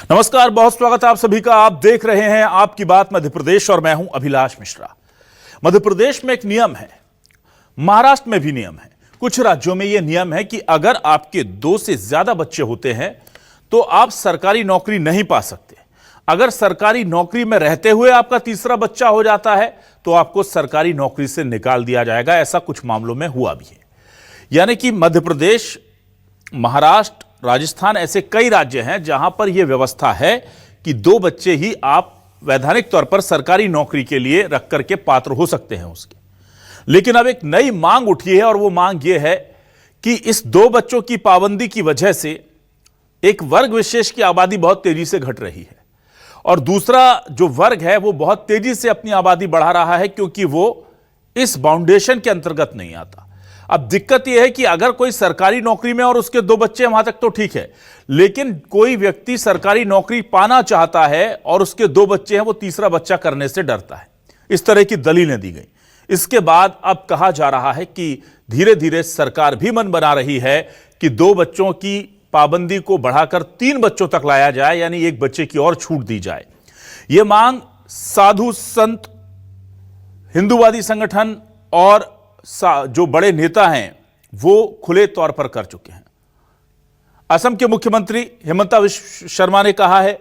नमस्कार, बहुत स्वागत है आप सभी का। आप देख रहे हैं आपकी बात मध्य प्रदेश और मैं हूं अभिलाष मिश्रा। मध्य प्रदेश में एक नियम है, महाराष्ट्र में भी नियम है, कुछ राज्यों में यह नियम है कि अगर आपके 2 से ज्यादा बच्चे होते हैं तो आप सरकारी नौकरी नहीं पा सकते। अगर सरकारी नौकरी में रहते हुए आपका तीसरा बच्चा हो जाता है तो आपको सरकारी नौकरी से निकाल दिया जाएगा। ऐसा कुछ मामलों में हुआ भी है। यानी कि मध्य प्रदेश, महाराष्ट्र, राजस्थान ऐसे कई राज्य हैं जहां पर यह व्यवस्था है कि 2 बच्चे ही आप वैधानिक तौर पर सरकारी नौकरी के लिए रख करके पात्र हो सकते हैं उसके। लेकिन अब एक नई मांग उठी है और वो मांग यह है कि इस 2 बच्चों की पाबंदी की वजह से एक वर्ग विशेष की आबादी बहुत तेजी से घट रही है और दूसरा जो वर्ग है वो बहुत तेजी से अपनी आबादी बढ़ा रहा है क्योंकि वो इस बाउंडेशन के अंतर्गत नहीं आता। अब दिक्कत यह है कि अगर कोई सरकारी नौकरी में और उसके 2 बच्चे, वहां तक तो ठीक है, लेकिन कोई व्यक्ति सरकारी नौकरी पाना चाहता है और उसके 2 बच्चे हैं, वो तीसरा बच्चा करने से डरता है। इस तरह की दलीलें दी गई। इसके बाद अब कहा जा रहा है कि धीरे धीरे सरकार भी मन बना रही है कि 2 बच्चों की पाबंदी को बढ़ाकर 3 बच्चों तक लाया जाए, यानी 1 बच्चे की और छूट दी जाए। यह मांग साधु संत, हिंदूवादी संगठन और जो बड़े नेता हैं वो खुले तौर पर कर चुके हैं। असम के मुख्यमंत्री हिमंता बिस्वा शर्मा ने कहा है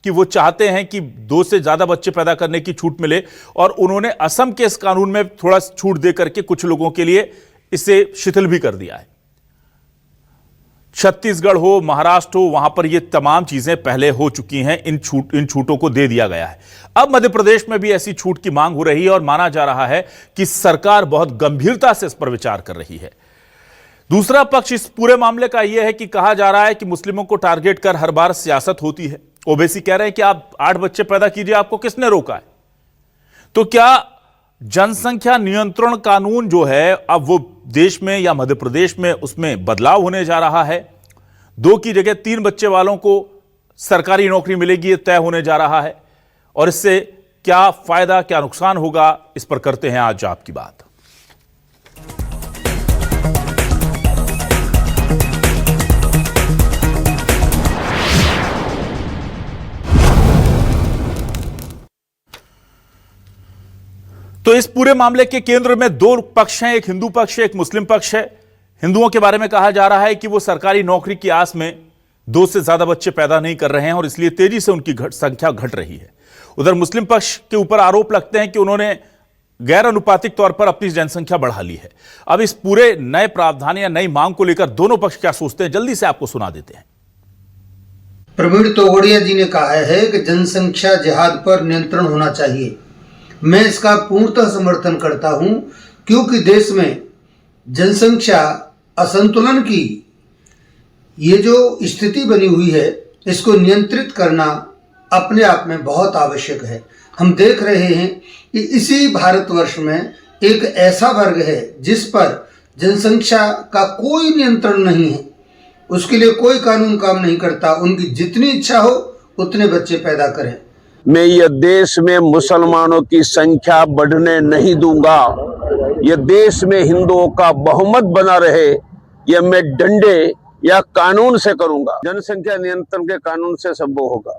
कि वो चाहते हैं कि 2 से ज्यादा बच्चे पैदा करने की छूट मिले और उन्होंने असम के इस कानून में थोड़ा छूट देकर के कुछ लोगों के लिए इसे शिथिल भी कर दिया है। छत्तीसगढ़ हो, महाराष्ट्र हो, वहां पर ये तमाम चीजें पहले हो चुकी हैं। इन छूटों को दे दिया गया है। अब मध्य प्रदेश में भी ऐसी छूट की मांग हो रही है और माना जा रहा है कि सरकार बहुत गंभीरता से इस पर विचार कर रही है। दूसरा पक्ष इस पूरे मामले का यह है कि कहा जा रहा है कि मुस्लिमों को टारगेट कर हर बार सियासत होती है। ओवैसी कह रहे हैं कि आप 8 बच्चे पैदा कीजिए, आपको किसने रोका है? तो क्या जनसंख्या नियंत्रण कानून जो है अब वो देश में या मध्य प्रदेश में उसमें बदलाव होने जा रहा है? 2 की जगह 3 बच्चे वालों को सरकारी नौकरी मिलेगी, ये तय होने जा रहा है। और इससे क्या फायदा, क्या नुकसान होगा, इस पर करते हैं आज आपकी बात। तो इस पूरे मामले के केंद्र में 2 पक्ष हैं, एक हिंदू पक्ष है, एक मुस्लिम पक्ष है। हिंदुओं के बारे में कहा जा रहा है कि वो सरकारी नौकरी की आस में 2 से ज्यादा बच्चे पैदा नहीं कर रहे हैं और इसलिए तेजी से उनकी संख्या घट रही है। उधर मुस्लिम पक्ष के ऊपर आरोप लगते हैं कि उन्होंने गैर अनुपातिक तौर पर अपनी जनसंख्या बढ़ा ली है। अब इस पूरे नए प्रावधान या नई मांग को लेकर दोनों पक्ष क्या सोचते हैं, जल्दी से आपको सुना देते हैं। प्रवीण तोगड़िया जी ने कहा है कि जनसंख्या जिहाद पर नियंत्रण होना चाहिए। मैं इसका पूर्णतः समर्थन करता हूं क्योंकि देश में जनसंख्या असंतुलन की ये जो स्थिति बनी हुई है, इसको नियंत्रित करना अपने आप में बहुत आवश्यक है। हम देख रहे हैं कि इसी भारतवर्ष में एक ऐसा वर्ग है जिस पर जनसंख्या का कोई नियंत्रण नहीं है, उसके लिए कोई कानून काम नहीं करता। उनकी जितनी इच्छा हो उतने बच्चे पैदा करें। मैं ये देश में मुसलमानों की संख्या बढ़ने नहीं दूंगा। ये देश में हिंदुओं का बहुमत बना रहे, ये मैं डंडे या कानून से करूंगा। जनसंख्या नियंत्रण के कानून से संभव होगा।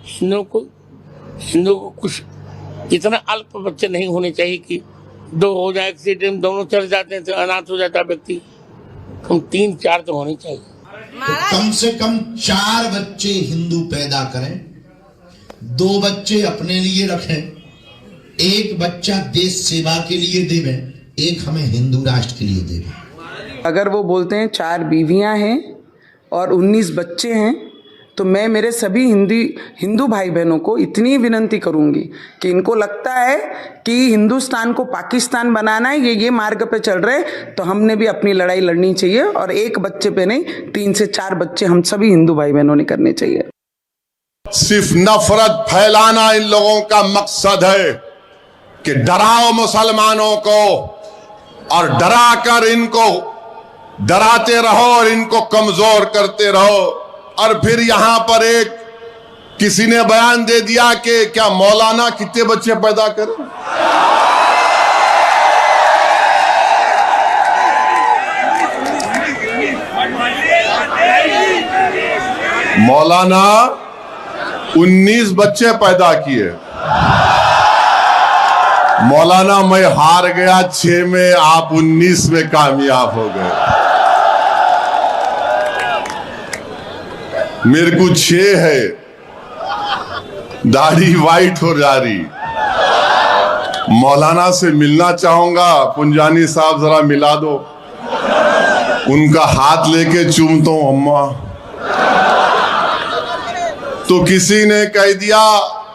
हिंदुओं को कुछ इतना अल्प बच्चे नहीं होने चाहिए कि 2 हो जाए, किसी टाइम दोनों चले जाते हैं तो अनाथ हो जाता है व्यक्ति। कम 3-4 तो होने चाहिए। तो कम से कम 4 बच्चे हिंदू पैदा करें, 2 बच्चे अपने लिए रखें, 1 बच्चा देश सेवा के लिए देवें, 1 हमें हिंदू राष्ट्र के लिए देवें। अगर वो बोलते हैं 4 बीवियां हैं और 19 बच्चे हैं तो मैं मेरे सभी हिंदू भाई बहनों को इतनी विनंती करूंगी कि इनको लगता है कि हिंदुस्तान को पाकिस्तान बनाना है, ये मार्ग पे चल रहे, तो हमने भी अपनी लड़ाई लड़नी चाहिए और 1 बच्चे पे नहीं 3 से 4 बच्चे हम सभी हिंदू भाई बहनों ने करने चाहिए। सिर्फ नफरत फैलाना इन लोगों का मकसद है कि डराओ मुसलमानों को और डराकर इनको डराते रहो और इनको कमजोर करते रहो। और फिर यहां पर एक किसी ने बयान दे दिया कि क्या मौलाना कितने बच्चे पैदा करें। मौलाना 19 बच्चे पैदा किए। मौलाना मैं हार गया 6 में, आप 19 में कामयाब हो गए। मेरे को 6 है, दाढ़ी वाइट हो जा रही। मौलाना से मिलना चाहूंगा, पुंजानी साहब जरा मिला दो। उनका हाथ लेके चूमता हूं अम्मा। तो किसी ने कह दिया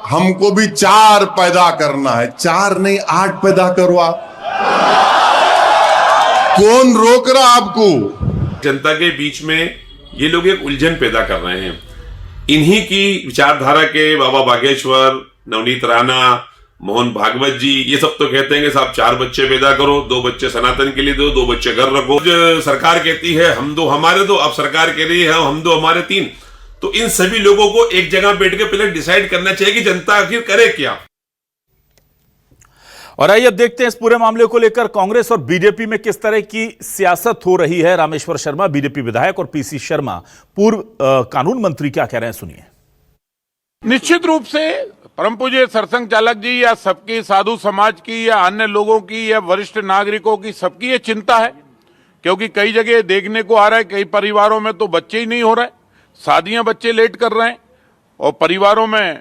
हमको भी 4 पैदा करना है। 4 नहीं 8 पैदा करवा। कौन रोक रहा आपको? जनता के बीच में ये लोग एक उलझन पैदा कर रहे हैं। इन्हीं की विचारधारा के बाबा बागेश्वर, नवनीत राणा, मोहन भागवत जी, ये सब तो कहते हैं कि साहब 4 बच्चे पैदा करो, 2 बच्चे सनातन के लिए दो, 2 बच्चे घर रखो। सरकार कहती है हम 2 हमारे 2, अब सरकार कह रही है हम 2 हमारे 3। तो इन सभी लोगों को एक जगह बैठ के पहले डिसाइड करना चाहिए कि जनता आखिर करे क्या। और आइए अब देखते हैं इस पूरे मामले को लेकर कांग्रेस और बीजेपी में किस तरह की सियासत हो रही है। रामेश्वर शर्मा बीजेपी विधायक और पीसी शर्मा पूर्व कानून मंत्री क्या कह रहे हैं, सुनिए। निश्चित रूप से परम पूज्य सरसंघ चालक जी या सबकी साधु समाज की या अन्य लोगों की या वरिष्ठ नागरिकों की सबकी ये चिंता है, क्योंकि कई जगह देखने को आ रहा है कई परिवारों में तो बच्चे ही नहीं हो रहे, शादियां बच्चे लेट कर रहे हैं और परिवारों में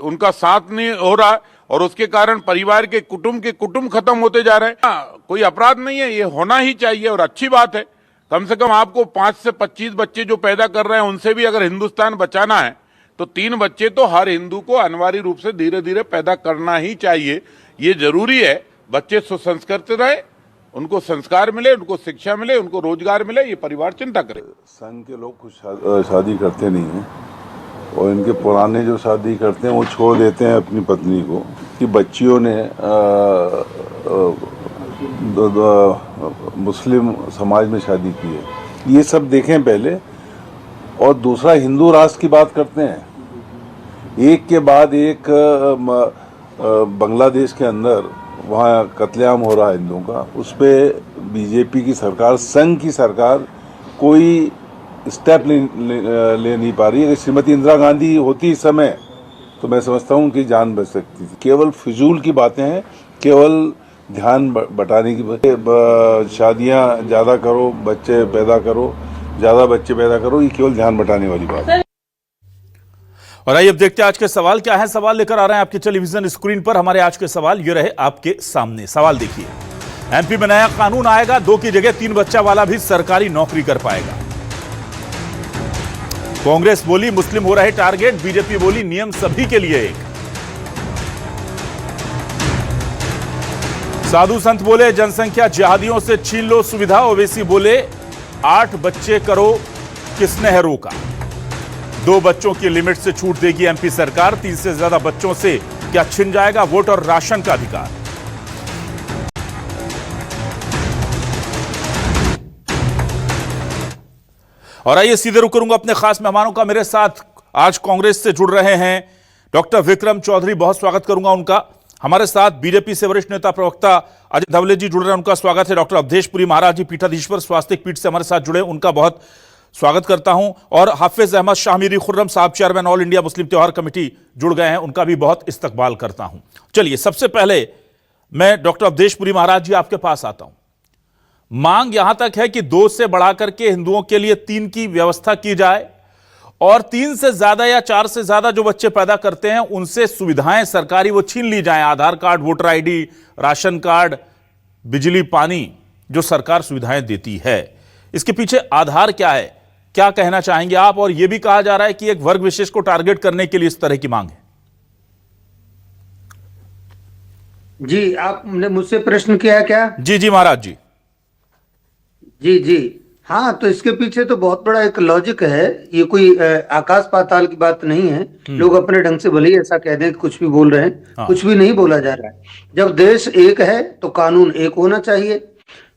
उनका साथ नहीं हो रहा और उसके कारण परिवार के कुटुंब खत्म होते जा रहे हैं। कोई अपराध नहीं है, ये होना ही चाहिए और अच्छी बात है। कम से कम आपको 5 से 25 बच्चे जो पैदा कर रहे हैं उनसे भी अगर हिंदुस्तान बचाना है तो 3 बच्चे तो हर हिंदू को अनिवार्य रूप से धीरे धीरे पैदा करना ही चाहिए। ये जरूरी है, बच्चे सुसंस्कृत रहे, उनको संस्कार मिले, उनको शिक्षा मिले, उनको रोजगार मिले, ये परिवार चिंता करे। संघ के लोग कुछ शादी करते नहीं हैं और इनके पुराने जो शादी करते हैं वो छोड़ देते हैं अपनी पत्नी को कि बच्चियों ने मुस्लिम समाज में शादी की है। ये सब देखें पहले। और दूसरा, हिंदू राष्ट्र की बात करते हैं, एक के बाद एक बांग्लादेश के अंदर वहाँ कत्लेआम हो रहा है हिंदुओं का। उस पर बीजेपी की सरकार, संघ की सरकार कोई स्टेप ले नहीं पा रही है। अगर श्रीमती इंदिरा गांधी होती इस समय तो मैं समझता हूँ उनकी जान बच सकती थी। केवल फिजूल की बातें हैं, केवल ध्यान बटाने की। शादियाँ ज़्यादा करो, बच्चे पैदा करो, ज़्यादा बच्चे पैदा करो, ये केवल ध्यान बटाने वाली बात है। और आइए अब देखते हैं आज के सवाल क्या है। सवाल लेकर आ रहे हैं आपके टेलीविजन स्क्रीन पर। हमारे आज के सवाल ये रहे आपके सामने। सवाल देखिए, एमपी में नया कानून आएगा, 2 की जगह 3 बच्चा वाला भी सरकारी नौकरी कर पाएगा। कांग्रेस बोली मुस्लिम हो रहे टारगेट, बीजेपी बोली नियम सभी के लिए एक। साधु संत बोले जनसंख्या जिहादियों से छीन लो सुविधा, ओवैसी बोले 8 बच्चे करो किसने है रोका। 2 बच्चों की लिमिट से छूट देगी एमपी सरकार, 3 से ज्यादा बच्चों से क्या छिन जाएगा वोट और राशन का अधिकार। और आइए सीधे रुक करूंगा अपने खास मेहमानों का। मेरे साथ आज कांग्रेस से जुड़ रहे हैं डॉक्टर विक्रम चौधरी, बहुत स्वागत करूंगा उनका। हमारे साथ बीजेपी से वरिष्ठ नेता प्रवक्ता अजय धवले जी जुड़ रहे हैं, उनका स्वागत है। डॉक्टर अवधेशपुरी महाराज जी पीठाधीश्वर स्वास्तिक पीठ से हमारे साथ जुड़े, उनका बहुत स्वागत करता हूं। और हाफिज अहमद शाह मीरी खुर्रम साहब, चेयरमैन ऑल इंडिया मुस्लिम त्योहार कमेटी जुड़ गए हैं, उनका भी बहुत इस्तकबाल करता हूं। चलिए सबसे पहले मैं डॉक्टर अवधेशपुरी महाराज जी आपके पास आता हूं। मांग यहां तक है कि 2 से बढ़ा करके हिंदुओं के लिए 3 की व्यवस्था की जाए और 3 से ज्यादा या 4 से ज्यादा जो बच्चे पैदा करते हैं उनसे सुविधाएं सरकारी वो छीन ली जाएं। Aadhaar card, voter ID, ration card, बिजली, पानी, जो सरकार सुविधाएं देती है। इसके पीछे आधार क्या है, क्या कहना चाहेंगे आप? और यह भी कहा जा रहा है कि एक वर्ग विशेष को टारगेट करने के लिए इस तरह की मांग है। जी, आपने मुझसे प्रश्न किया है क्या? जी महाराज जी। जी हाँ, तो इसके पीछे तो बहुत बड़ा एक लॉजिक है। ये कोई आकाश पाताल की बात नहीं है। लोग अपने ढंग से भले ही ऐसा कह दें कि कुछ भी बोल रहे हैं। हाँ। कुछ भी नहीं बोला जा रहा है। जब देश एक है तो कानून एक होना चाहिए।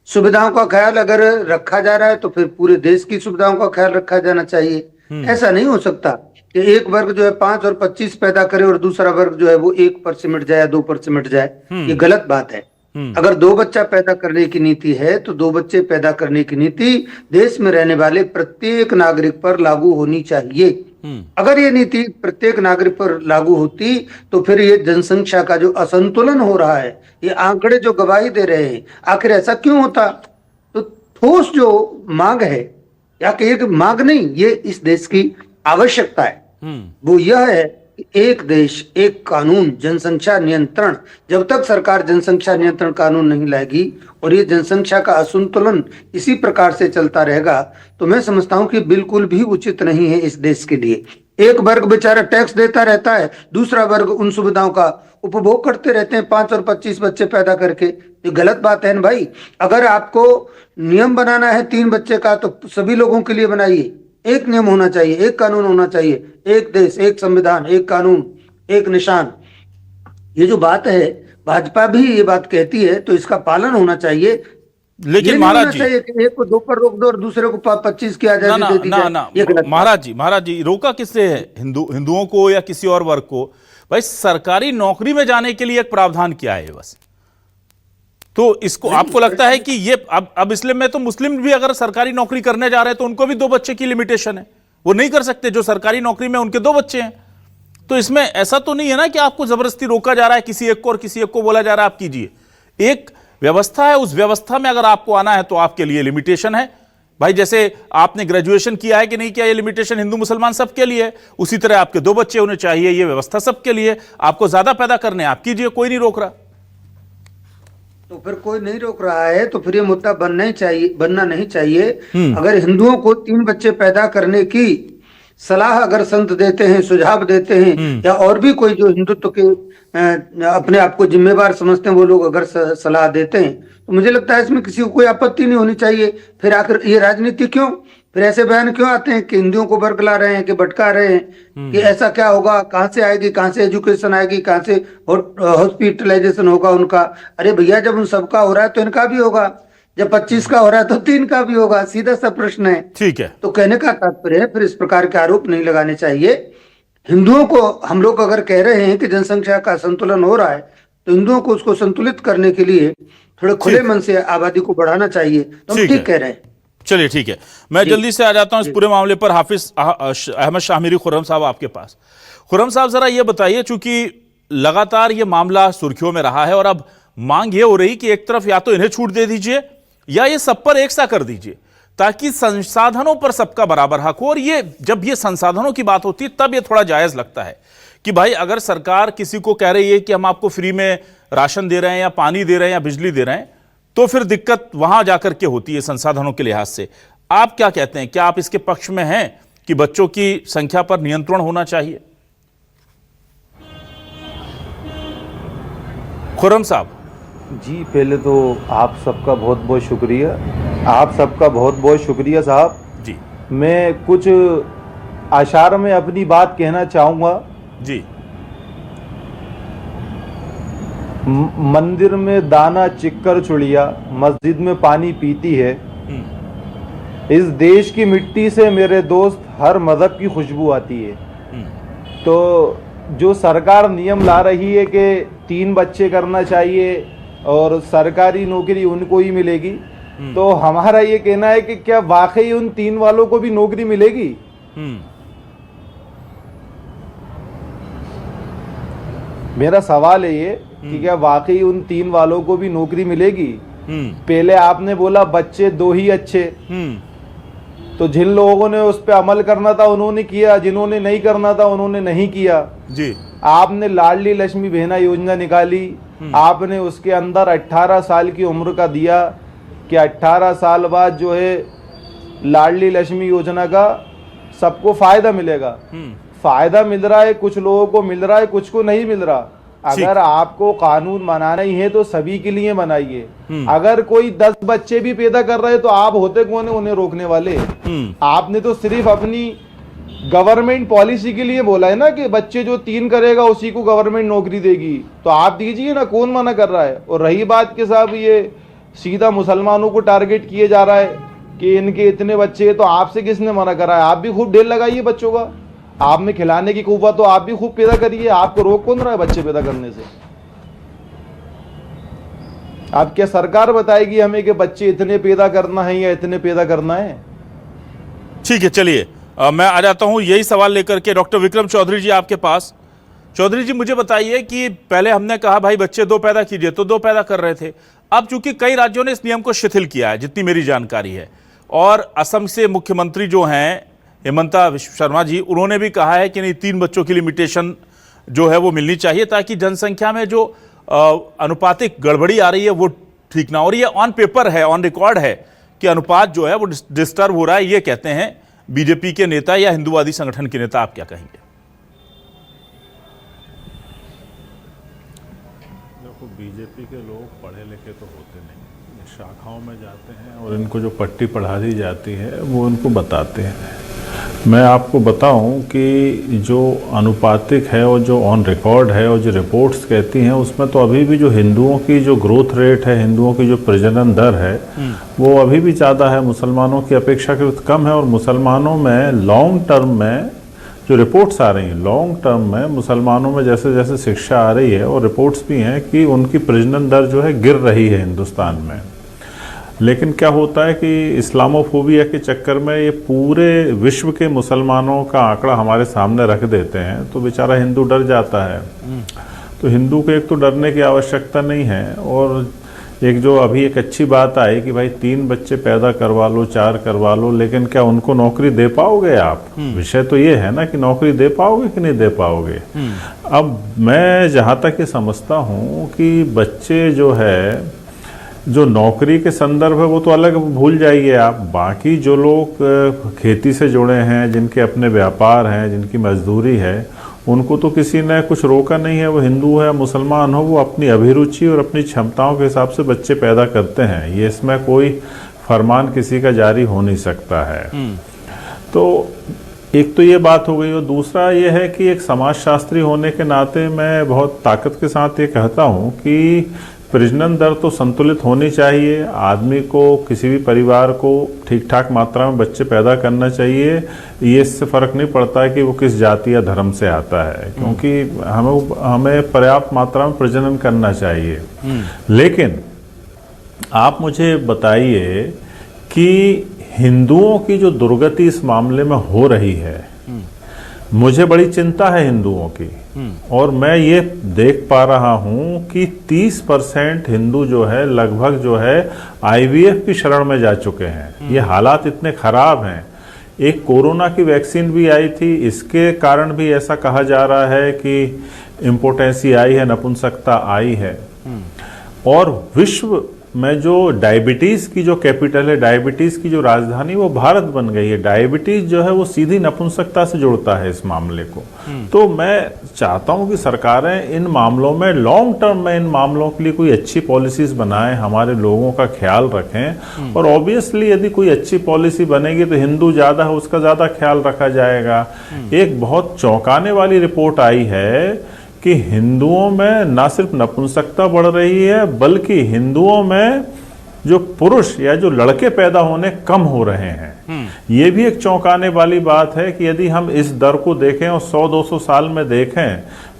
सुविधाओं का ख्याल अगर रखा जा रहा है तो फिर पूरे देश की सुविधाओं का ख्याल रखा जाना चाहिए। ऐसा नहीं हो सकता कि एक वर्ग जो है 5 और 25 पैदा करे और दूसरा वर्ग जो है वो 1 पर सिमट जाए, 2 पर सिमट जाए। ये गलत बात है। अगर 2 बच्चा पैदा करने की नीति है तो 2 बच्चे पैदा करने की नीति देश में रहने वाले प्रत्येक नागरिक पर लागू होनी चाहिए। अगर ये नीति प्रत्येक नागरिक पर लागू होती तो फिर ये जनसंख्या का जो असंतुलन हो रहा है, ये आंकड़े जो गवाही दे रहे हैं, आखिर ऐसा क्यों होता? तो ठोस जो मांग है, या कि एक मांग नहीं, ये इस देश की आवश्यकता है, वो यह है कि एक देश एक कानून, जनसंख्या नियंत्रण। जब तक सरकार जनसंख्या नियंत्रण कानून नहीं लाएगी और ये जनसंख्या का असंतुलन इसी प्रकार से चलता रहेगा, तो मैं समझता हूं कि बिल्कुल भी उचित नहीं है इस देश के लिए। एक वर्ग बेचारा टैक्स देता रहता है, दूसरा वर्ग उन सुविधाओं का उपभोग करते रहते हैं 5 और 25 बच्चे पैदा करके। ये गलत बात है ना भाई। अगर आपको नियम बनाना है 3 बच्चे का, तो सभी लोगों के लिए बनाइए। एक नियम होना चाहिए, एक कानून होना चाहिए, एक देश, एक संविधान, एक कानून, एक निशान। ये जो बात है, भाजपा भी ये बात कहती है, तो इसका पालन होना चाहिए। लेकिन महाराज जी, एक को 2 पर रोक दो और दूसरे को 25 की आजादी दे दी जाए। महाराज जी रोका किससे है? हिंदुओं को या किसी और वर्ग को? भाई सरकारी नौकरी में जाने के लिए एक प्रावधान किया है बस। तो इसको आपको लगता है कि ये अब इसलिए में तो मुस्लिम भी अगर सरकारी नौकरी करने जा रहे हैं तो उनको भी 2 बच्चे की लिमिटेशन है, वो नहीं कर सकते। जो सरकारी नौकरी में उनके 2 बच्चे हैं, तो इसमें ऐसा तो नहीं है ना कि आपको जबरदस्ती रोका जा रहा है किसी एक को, और किसी एक को बोला जा रहा है आप कीजिए। एक व्यवस्था है, उस व्यवस्था में अगर आपको आना है तो आपके लिए लिमिटेशन है। भाई जैसे आपने ग्रेजुएशन किया है कि नहीं किया, ये लिमिटेशन हिंदू मुसलमान सबके लिए है। उसी तरह आपके 2 बच्चे होने चाहिए, ये व्यवस्था सबके लिए। आपको ज्यादा पैदा करने आप कीजिए, कोई नहीं रोक रहा। तो फिर कोई नहीं रोक रहा है, तो फिर ये मुद्दा बनना नहीं चाहिए। अगर हिंदुओं को 3 बच्चे पैदा करने की सलाह अगर संत देते हैं, सुझाव देते हैं, या और भी कोई जो हिंदुत्व के अपने आप को जिम्मेवार समझते हैं वो लोग अगर सलाह देते हैं, तो मुझे लगता है इसमें किसी को कोई आपत्ति नहीं होनी चाहिए। फिर आखिर ये राजनीति क्यों? फिर ऐसे बयान क्यों आते हैं कि हिंदुओं को बरगला रहे हैं, कि भटका रहे हैं, कि ऐसा क्या होगा, कहां से आएगी, कहां से एजुकेशन आएगी, कहां से हॉस्पिटलाइजेशन होगा उनका? अरे भैया, जब उन सबका हो रहा है तो इनका भी होगा। जब 25 का हो रहा है तो 3 का भी होगा। सीधा सा प्रश्न है। ठीक है। तो कहने का तात्पर्य है, फिर इस प्रकार के आरोप नहीं लगाने चाहिए। हिंदुओं को हम लोग अगर कह रहे हैं कि जनसंख्या का संतुलन हो रहा है, तो हिंदुओं को उसको संतुलित करने के लिए थोड़े खुले मन से आबादी को बढ़ाना चाहिए। तो हम ठीक कह रहे हैं। चलिए ठीक है, मैं जल्दी से आ जाता हूं इस पूरे मामले पर। हाफिज अहमद शाहमीरी खुर्रम साहब आपके पास। खुर्रम साहब जरा ये बताइए, चूंकि लगातार ये मामला सुर्खियों में रहा है और अब मांग ये हो रही कि एक तरफ या तो इन्हें छूट दे दीजिए या ये सब पर एक सा कर दीजिए, ताकि संसाधनों पर सबका बराबर हक हो। और ये जब ये संसाधनों की बात होती है तब ये थोड़ा जायज लगता है कि भाई अगर सरकार किसी को कह रही है कि हम आपको फ्री में राशन दे रहे हैं या पानी दे रहे हैं या बिजली दे रहे हैं, तो फिर दिक्कत वहां जाकर के होती है संसाधनों के लिहाज से। आप क्या कहते हैं, क्या आप इसके पक्ष में हैं कि बच्चों की संख्या पर नियंत्रण होना चाहिए? खुर्रम साहब जी, पहले तो आप सबका बहुत बहुत शुक्रिया। आप सबका बहुत बहुत शुक्रिया साहब जी। मैं कुछ आशार में अपनी बात कहना चाहूँगा जी। मंदिर में दाना चिक्कर चुड़िया, मस्जिद में पानी पीती है। इस देश की मिट्टी से मेरे दोस्त हर मजहब की खुशबू आती है। तो जो सरकार नियम ला रही है कि 3 बच्चे करना चाहिए और सरकारी नौकरी उनको ही मिलेगी, तो हमारा ये कहना है कि क्या वाकई उन 3 वालों को भी नौकरी मिलेगी? मेरा सवाल है ये कि क्या वाकई उन 3 वालों को भी नौकरी मिलेगी? पहले आपने बोला बच्चे 2 ही अच्छे, तो जिन लोगों ने उस पर अमल करना था उन्होंने किया, जिन्होंने नहीं करना था उन्होंने नहीं किया जी। आपने लाडली लक्ष्मी बहना योजना निकाली, आपने उसके अंदर 18 साल की उम्र का दिया कि 18 साल बाद जो है लाडली लक्ष्मी योजना का सबको फायदा मिलेगा। फायदा मिल रहा है, कुछ लोगों को मिल रहा है, कुछ को नहीं मिल रहा। अगर आपको कानून बनाना ही है तो सभी के लिए बनाइए। अगर कोई 10 बच्चे भी पैदा कर रहे हैं तो आप होते कौन है उन्हें रोकने वाले? आपने तो सिर्फ अपनी गवर्नमेंट पॉलिसी के लिए बोला है ना कि बच्चे जो 3 करेगा उसी को गवर्नमेंट नौकरी देगी, तो आप दीजिए ना, कौन मना कर रहा है? और रही बात के साहब ये सीधा मुसलमानों को टारगेट किए जा रहा है कि इनके इतने बच्चे, तो आपसे किसने मना करा है? आप भी खूब ढेर लगाइए बच्चों का, आप में खिलाने की कुव्वत तो आप भी खूब पैदा करिए। आपको रोक कौन रहा है बच्चे पैदा करने से? आप क्या सरकार बताएगी हमें कि बच्चे इतने पैदा करना है या इतने पैदा करना है? ठीक है, चलिए मैं आ जाता हूं यही सवाल लेकर के डॉक्टर विक्रम चौधरी जी आपके पास। चौधरी जी, मुझे बताइए कि पहले हमने कहा भाई बच्चे 2 पैदा कीजिए, तो 2 पैदा कर रहे थे। अब चूंकि कई राज्यों ने इस नियम को शिथिल किया है, जितनी मेरी जानकारी है, और असम से मुख्यमंत्री जो हैं हेमंता विश्व शर्मा जी, उन्होंने भी कहा है कि नहीं, 3 बच्चों की लिमिटेशन जो है वो मिलनी चाहिए, ताकि जनसंख्या में जो अनुपातिक गड़बड़ी आ रही है वो ठीक ना। और ये ऑन पेपर है, ऑन रिकॉर्ड है कि अनुपात जो है वो डिस्टर्ब हो रहा है, ये कहते हैं बीजेपी के नेता या हिंदुवादी संगठन के नेता। आप क्या कहेंगे? देखो, बीजेपी के लोग पढ़े लिखे तो होते नहीं, शाखाओं में जाते हैं और इनको जो पट्टी पढ़ा दी जाती है वो उनको बताते हैं। मैं आपको बताऊं कि जो अनुपातिक है और जो ऑन रिकॉर्ड है और जो रिपोर्ट्स कहती हैं, उसमें तो अभी भी जो हिंदुओं की जो ग्रोथ रेट है, हिंदुओं की जो प्रजनन दर है, वो अभी भी ज़्यादा है, मुसलमानों की अपेक्षाकृत कम है। और मुसलमानों में लॉन्ग टर्म में जो रिपोर्ट्स आ रही हैं, लॉन्ग टर्म में मुसलमानों में जैसे जैसे शिक्षा आ रही है, और रिपोर्ट्स भी हैं कि उनकी प्रजनन दर जो है गिर रही है हिंदुस्तान में। लेकिन क्या होता है कि इस्लामोफोबिया के चक्कर में ये पूरे विश्व के मुसलमानों का आंकड़ा हमारे सामने रख देते हैं, तो बेचारा हिंदू डर जाता है। तो हिंदू को एक तो डरने की आवश्यकता नहीं है, और एक जो अभी एक अच्छी बात आई कि भाई 3 बच्चे पैदा करवा लो, 4 करवा लो, लेकिन क्या उनको नौकरी दे पाओगे आप? विषय तो ये है ना कि नौकरी दे पाओगे कि नहीं दे पाओगे। अब मैं जहाँ तक ये समझता हूँ कि बच्चे जो है, जो नौकरी के संदर्भ है वो तो अलग भूल जाइए आप, बाकी जो लोग खेती से जुड़े हैं, जिनके अपने व्यापार हैं, जिनकी मजदूरी है, उनको तो किसी ने कुछ रोका नहीं है। वो हिंदू है, मुसलमान हो, वो अपनी अभिरुचि और अपनी क्षमताओं के हिसाब से बच्चे पैदा करते हैं। ये इसमें कोई फरमान किसी का जारी हो नहीं सकता है। तो एक तो ये बात हो गई, और दूसरा ये है कि एक समाजशास्त्री होने के नाते मैं बहुत ताकत के साथ ये कहता हूँ कि प्रजनन दर तो संतुलित होनी चाहिए। आदमी को, किसी भी परिवार को ठीक ठाक मात्रा में बच्चे पैदा करना चाहिए। ये इससे फ़र्क नहीं पड़ता कि वो किस जाति या धर्म से आता है, क्योंकि हमें पर्याप्त मात्रा में प्रजनन करना चाहिए। लेकिन आप मुझे बताइए कि हिंदुओं की जो दुर्गति इस मामले में हो रही है, मुझे बड़ी चिंता है हिंदुओं की। और मैं ये देख पा रहा हूं कि 30% हिंदू जो है, लगभग जो है, IVF की शरण में जा चुके हैं। ये हालात इतने खराब हैं। एक कोरोना की वैक्सीन भी आई थी, इसके कारण भी ऐसा कहा जा रहा है कि इम्पोर्टेंसी आई है, नपुंसकता आई है। और विश्व में जो डायबिटीज़ की जो कैपिटल है, डायबिटीज़ की जो राजधानी, वो भारत बन गई है। डायबिटीज़ जो है वो सीधी नपुंसकता से जुड़ता है इस मामले को। तो मैं चाहता हूं कि सरकारें इन मामलों में, लॉन्ग टर्म में इन मामलों के लिए कोई अच्छी पॉलिसीज बनाएं, हमारे लोगों का ख्याल रखें। और ऑब्वियसली यदि कोई अच्छी पॉलिसी बनेगी तो हिंदू ज़्यादा है, उसका ज़्यादा ख्याल रखा जाएगा। एक बहुत चौंकाने वाली रिपोर्ट आई है कि हिंदुओं में ना सिर्फ नपुंसकता बढ़ रही है, बल्कि हिंदुओं में जो पुरुष या जो लड़के पैदा होने कम हो रहे हैं। ये भी एक चौंकाने वाली बात है कि यदि हम इस दर को देखें और 100-200 साल में देखें,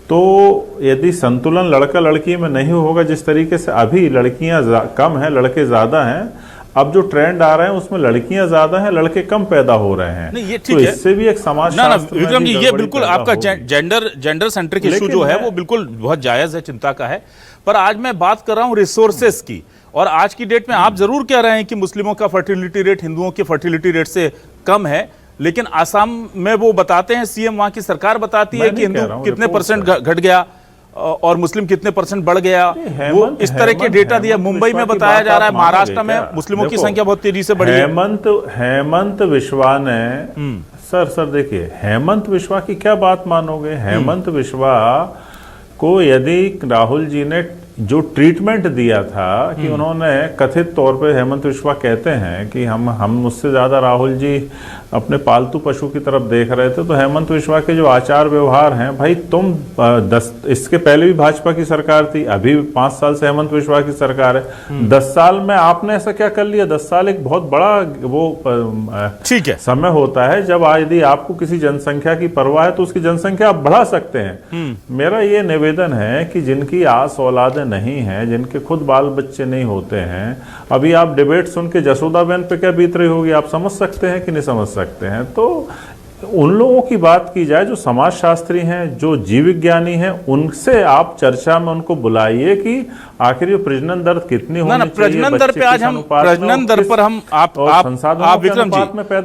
तो यदि संतुलन लड़का लड़की में नहीं होगा, जिस तरीके से अभी लड़कियां कम हैं, लड़के ज्यादा हैं, अब जो ट्रेंड आ रहे हैं उसमें लड़कियां ज्यादा हैं, लड़के कम पैदा हो रहे हैं। नहीं, ये ठीक तो है। इससे भी एक समाज विक्रम जी, ये बिल्कुल आपका जेंडर सेंट्रिक इशू जो है वो बिल्कुल बहुत जायज है, चिंता का है। पर आज मैं बात कर रहा हूं रिसोर्सेस की, और आज की डेट में आप जरूर कह रहे हैं कि मुस्लिमों का फर्टिलिटी रेट हिंदुओं के फर्टिलिटी रेट से कम है, लेकिन आसाम में वो बताते हैं, सीएम वहां की सरकार बताती है कि हिंदू कितने % घट गया और मुस्लिम कितने % बढ़ गया। वो इस तरह के डेटा दिया। मुंबई में बताया जा रहा है, महाराष्ट्र में मुस्लिमों की संख्या बहुत तेजी से बढ़ी है। हेमंत बिश्वा ने, सर देखिए, हेमंत बिश्वा की क्या बात मानोगे? हेमंत बिश्वा को यदि राहुल जी ने जो ट्रीटमेंट दिया था कि उन्होंने कथित तौर पे, हेमंत बिश्वा कहते हैं कि हम मुझसे ज़्यादा राहुल जी अपने पालतू पशु की तरफ देख रहे थे, तो हेमंत बिश्वा के जो आचार व्यवहार हैं, भाई तुम इसके पहले भी भाजपा की सरकार थी, अभी 5 साल से हेमंत बिश्वा की सरकार है, 10 साल में आपने ऐसा क्या कर लिया? 10 साल एक बहुत बड़ा वो ठीक है समय होता है जब यदि आपको किसी जनसंख्या की परवाह है तो उसकी जनसंख्या आप बढ़ा सकते हैं। मेरा ये निवेदन है कि जिनकी आस औलादें नहीं है, जिनके खुद बाल बच्चे नहीं होते हैं, अभी आप डिबेट सुन के जसोदाबेन पे क्या बीत रही होगी आप समझ सकते हैं कि नहीं समझ सकते हैं? तो उन लोगों की बात की जाए जो समाजशास्त्री हैं, जो जीव विज्ञानी हैं, उनसे आप चर्चा में उनको बुलाइए कि आखिर ये प्रजनन दर कितनी होनी चाहिए। प्रजनन दर पे आज हम प्रजनन दर पर हम आप विक्रम जी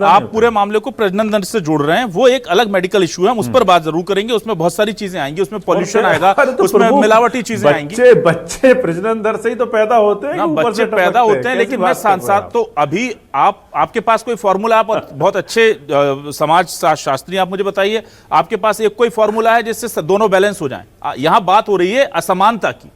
आप पूरे मामले को प्रजनन दर से जोड़ रहे हैं। वो एक अलग मेडिकल इशू है, हम उस पर बात जरूर करेंगे। उसमें बहुत सारी चीजें आएंगी, उसमें पॉल्यूशन आएगा, उसमें मिलावटी चीजें आएंगी। बच्चे प्रजनन दर से ही तो पैदा होते हैं, बच्चे पैदा होते हैं। लेकिन मैं साथ तो अभी आपके पास कोई फॉर्मूला, आप बहुत अच्छे समाज शास्त्री, आप मुझे बताइए आपके पास एक कोई फॉर्मूला है जिससे दोनों बैलेंस हो जाएं? यहां बात हो रही है असमानता की,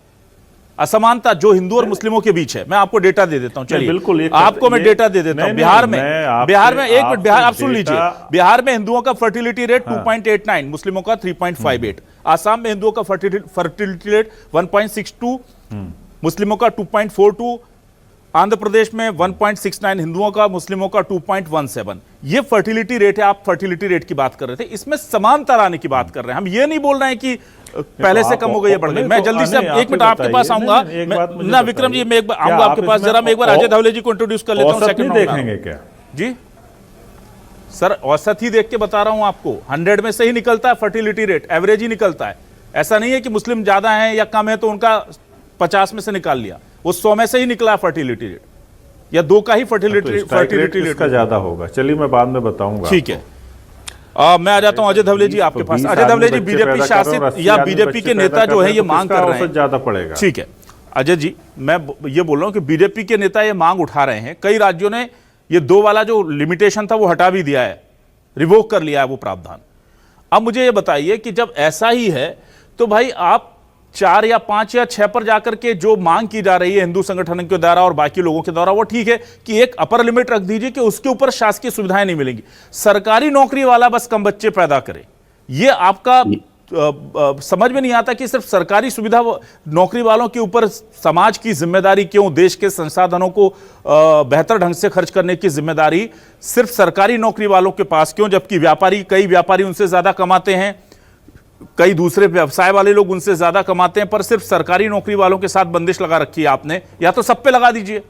असमानता जो हिंदू और मुस्लिमों के बीच है। मैं आपको डेटा दे देता हूं, चलिए बिल्कुल आपको मैं डेटा दे देता हूं। बिहार में एक मिनट, बिहार आप सुन लीजिए। बिहार में हिंदुओं का फर्टिलिटी रेट 2.89, मुस्लिमों का 3.58। आसाम में हिंदुओं का फर्टिलिटी रेट 1.62, मुस्लिमों का 2.42। आंध्र प्रदेश में 1.69 हिंदुओं का, मुस्लिमों का 2.17। ये फर्टिलिटी रेट है। आप फर्टिलिटी रेट की बात कर रहे थे, इसमें समानता लाने की बात कर रहे हैं। हम ये नहीं बोल रहे हैं कि पहले से कम हो गई है, बढ़ गई। मैं जल्दी से एक मिनट आपके पास आऊंगा ना विक्रम जी, मैं आऊंगा आपके पास। जरा मैं एक बार अजय धवले जी को इंट्रोड्यूस कर लेता हूं। सेकंड देखेंगे क्या जी सर? औसत ही देख के बता रहा हूं आपको। 100 में से ही निकलता है फर्टिलिटी रेट, एवरेज ही निकलता है। ऐसा नहीं है कि मुस्लिम ज्यादा है या कम है तो उनका 50 में से निकाल लिया। वो 100 में से ही निकला फर्टिलिटी रेट, या 2 का ही फर्टिलिटी रेट का ज्यादा होगा। चलिए मैं बाद में बताऊंगा। ठीक है, मैं आ जाता हूं अजय धवले जी आपके पास। अजय धवले जी, बीजेपी शासित या बीजेपी के नेता जो है ये मांग कर रहे हैं, ज्यादा पड़ेगा। ठीक है अजय जी, मैं ये बोल रहा हूं कि बीजेपी के नेता ये मांग उठा रहे हैं। कई राज्यों ने ये 2 वाला जो लिमिटेशन था वो हटा भी दिया है, रिवोक कर लिया है वो प्रावधान। अब मुझे ये बताइए कि जब ऐसा ही है तो भाई आप 4 या 5 या 6 पर जाकर के जो मांग की जा रही है हिंदू संगठन के द्वारा और बाकी लोगों के द्वारा, वो ठीक है कि एक अपर लिमिट रख दीजिए कि उसके ऊपर शासकीय सुविधाएं नहीं मिलेंगी। सरकारी नौकरी वाला बस कम बच्चे पैदा करे, ये आपका समझ में नहीं आता कि सिर्फ सरकारी सुविधा नौकरी वालों के ऊपर समाज की जिम्मेदारी क्यों, देश के संसाधनों को बेहतर ढंग से खर्च करने की जिम्मेदारी सिर्फ सरकारी नौकरी वालों के पास क्यों, जबकि कई व्यापारी उनसे ज्यादा कमाते हैं, कई दूसरे व्यवसाय वाले लोग उनसे ज्यादा कमाते हैं, पर सिर्फ सरकारी नौकरी वालों के साथ बंदिश लगा रखी है आपने। या तो सब पे लगा दीजिए